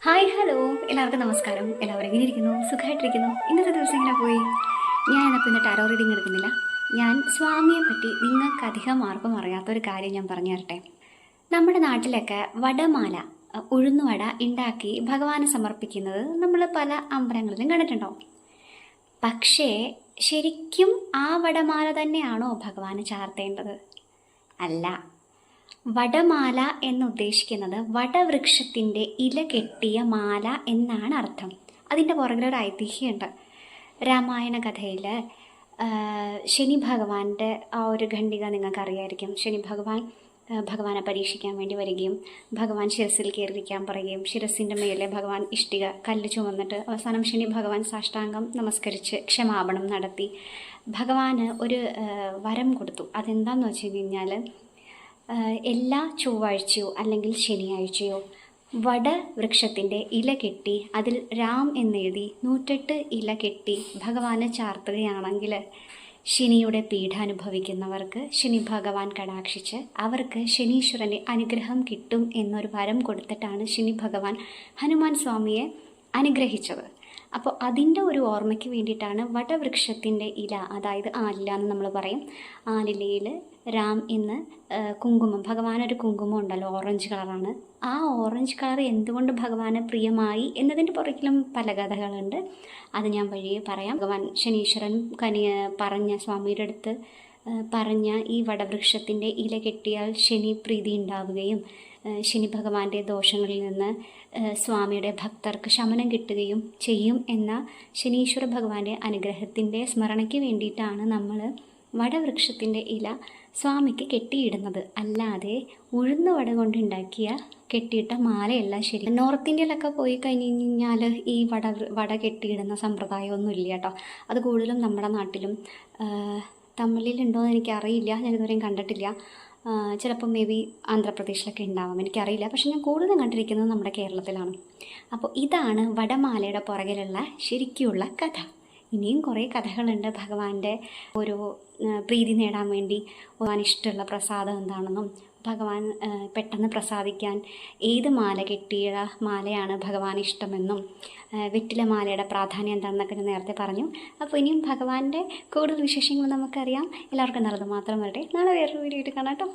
Hi hello, എല്ലാവർക്കും നമസ്കാരം. എല്ലാവരും എങ്ങനെ ഇരിക്കുന്നു? സുഖമായിട്ടിരിക്കുന്നു? ഇന്നത്തെ ദിവസം എങ്ങനെ പോയി? ഞാൻ എന്നപ്പോൾ ഇന്ന് ടാരോ റീഡിങ് എടുക്കുന്നില്ല. ഞാൻ സ്വാമിയെ പറ്റി നിങ്ങൾക്ക് അധികം ആർക്കും അറിയാത്തൊരു കാര്യം ഞാൻ പറഞ്ഞു തരട്ടെ. നമ്മുടെ നാട്ടിലൊക്കെ വടമാല, ഉഴുന്നുവട ഉണ്ടാക്കി ഭഗവാന് സമർപ്പിക്കുന്നത് നമ്മൾ പല അമ്പലങ്ങളിലും കണ്ടിട്ടുണ്ടാവും. പക്ഷേ ശരിക്കും ആ വടമാല തന്നെയാണോ ഭഗവാന് ചാർത്തേണ്ടത്? അല്ല. വടമാല എന്നുദ്ദേശിക്കുന്നത് വടവൃക്ഷത്തിൻ്റെ ഇല കെട്ടിയ മാല എന്നാണ് അർത്ഥം. അതിൻ്റെ പുറകിലൊരു ഐതിഹ്യമുണ്ട്. രാമായണ കഥയിൽ ശനി ഭഗവാന്റെ ആ ഒരു ഖണ്ഡിക നിങ്ങൾക്കറിയായിരിക്കും. ശനി ഭഗവാൻ ഭഗവാനെ പരീക്ഷിക്കാൻ വേണ്ടി വരികയും ഭഗവാൻ ശിരസിൽ കയറിയിരിക്കാൻ പറയുകയും ശിരസിൻ്റെ മേലെ ഭഗവാൻ ഇഷ്ടിക കല്ല് ചുമന്നിട്ട് അവസാനം ശനി ഭഗവാൻ സാഷ്ടാംഗം നമസ്കരിച്ച് ക്ഷമാപണം നടത്തി ഭഗവാന് ഒരു വരം കൊടുത്തു. അതെന്താണെന്ന് വെച്ച് കഴിഞ്ഞാൽ എല്ലാ ചൊവ്വാഴ്ചയോ അല്ലെങ്കിൽ ശനിയാഴ്ചയോ വടവൃക്ഷത്തിൻ്റെ ഇല കെട്ടി അതിൽ രാം എന്നെഴുതി 108 ഇല കെട്ടി ഭഗവാനെ ചാർത്തുകയാണെങ്കിൽ ശനിയുടെ പീഡ അനുഭവിക്കുന്നവർക്ക് ശനി ഭഗവാൻ കടാക്ഷിച്ച് അവർക്ക് ശനീശ്വരൻ്റെ അനുഗ്രഹം കിട്ടും എന്നൊരു വരം കൊടുത്തിട്ടാണ് ശനി ഭഗവാൻ ഹനുമാൻ സ്വാമിയെ അനുഗ്രഹിച്ചത്. അപ്പോൾ അതിൻ്റെ ഒരു ഓർമ്മയ്ക്ക് വേണ്ടിയിട്ടാണ് വടവൃക്ഷത്തിൻ്റെ ഇല, അതായത് ആലില എന്ന് നമ്മൾ പറയും, ആലിലയിൽ രാം എന്ന് കുങ്കുമം, ഭഗവാനൊരു കുങ്കുമം ഉണ്ടല്ലോ, ഓറഞ്ച് കളറാണ്. ആ ഓറഞ്ച് കളർ എന്തുകൊണ്ട് ഭഗവാന് പ്രിയമായി എന്നതിൻ്റെ പുറകിലും പല കഥകളുണ്ട്. അത് ഞാൻ വഴിയെ പറയാം. ഭഗവാൻ ശനീശ്വരൻ പറഞ്ഞ സ്വാമിയുടെ അടുത്ത് പറഞ്ഞ ഈ വടവൃക്ഷത്തിൻ്റെ ഇല കെട്ടിയാൽ ശനി പ്രീതി ഉണ്ടാവുകയും ശനി ഭഗവാന്റെ ദോഷങ്ങളിൽ നിന്ന് സ്വാമിയുടെ ഭക്തർക്ക് ശമനം കിട്ടുകയും ചെയ്യും എന്ന ശനീശ്വര ഭഗവാന്റെ അനുഗ്രഹത്തിൻ്റെ സ്മരണയ്ക്ക് വേണ്ടിയിട്ടാണ് നമ്മൾ വടവൃക്ഷത്തിൻ്റെ ഇല സ്വാമിക്ക് കെട്ടിയിടുന്നത്. അല്ലാതെ ഉഴുന്നുവട കൊണ്ടുണ്ടാക്കിയ കെട്ടിയിട്ട മാലയല്ല ശരി. നോർത്ത് ഇന്ത്യയിലൊക്കെ പോയി കഴിഞ്ഞ് കഴിഞ്ഞാൽ ഈ വട കെട്ടിയിടുന്ന സമ്പ്രദായമൊന്നും ഇല്ല കേട്ടോ. അത് കൂടുതലും നമ്മുടെ നാട്ടിലും തമിഴിലുണ്ടോ എന്ന് എനിക്കറിയില്ല, ഞാനിതുവരെയും കണ്ടിട്ടില്ല. ചിലപ്പോൾ മേ ബി ആന്ധ്രാപ്രദേശിലൊക്കെ ഉണ്ടാവാം, എനിക്കറിയില്ല. പക്ഷെ ഞാൻ കൂടുതലും കണ്ടിരിക്കുന്നത് നമ്മുടെ കേരളത്തിലാണ്. അപ്പോൾ ഇതാണ് വടമാലയുടെ പുറകിലുള്ള ശരിക്കുള്ള കഥ. ഇനിയും കുറേ കഥകളുണ്ട്. ഭഗവാന്റെ ഒരു പ്രീതി നേടാൻ വേണ്ടി ഭഗവാൻ ഇഷ്ടമുള്ള പ്രസാദം എന്താണെന്നും ഭഗവാൻ പെട്ടെന്ന് പ്രസാദിക്കാൻ ഏത് മാല കെട്ടിയ മാലയാണ് ഭഗവാൻ ഇഷ്ടമെന്നും വെറ്റില മാലയുടെ പ്രാധാന്യം എന്താണെന്നൊക്കെ ഞാൻ നേരത്തെ പറഞ്ഞു. അപ്പോൾ ഇനിയും ഭഗവാന്റെ കൂടുതൽ വിശേഷങ്ങൾ നമുക്കറിയാം. എല്ലാവർക്കും നല്ലത് മാത്രം വരട്ടെ. നാളെ വേറൊരു വീഡിയോ ആയിട്ട് കാണാം കേട്ടോ.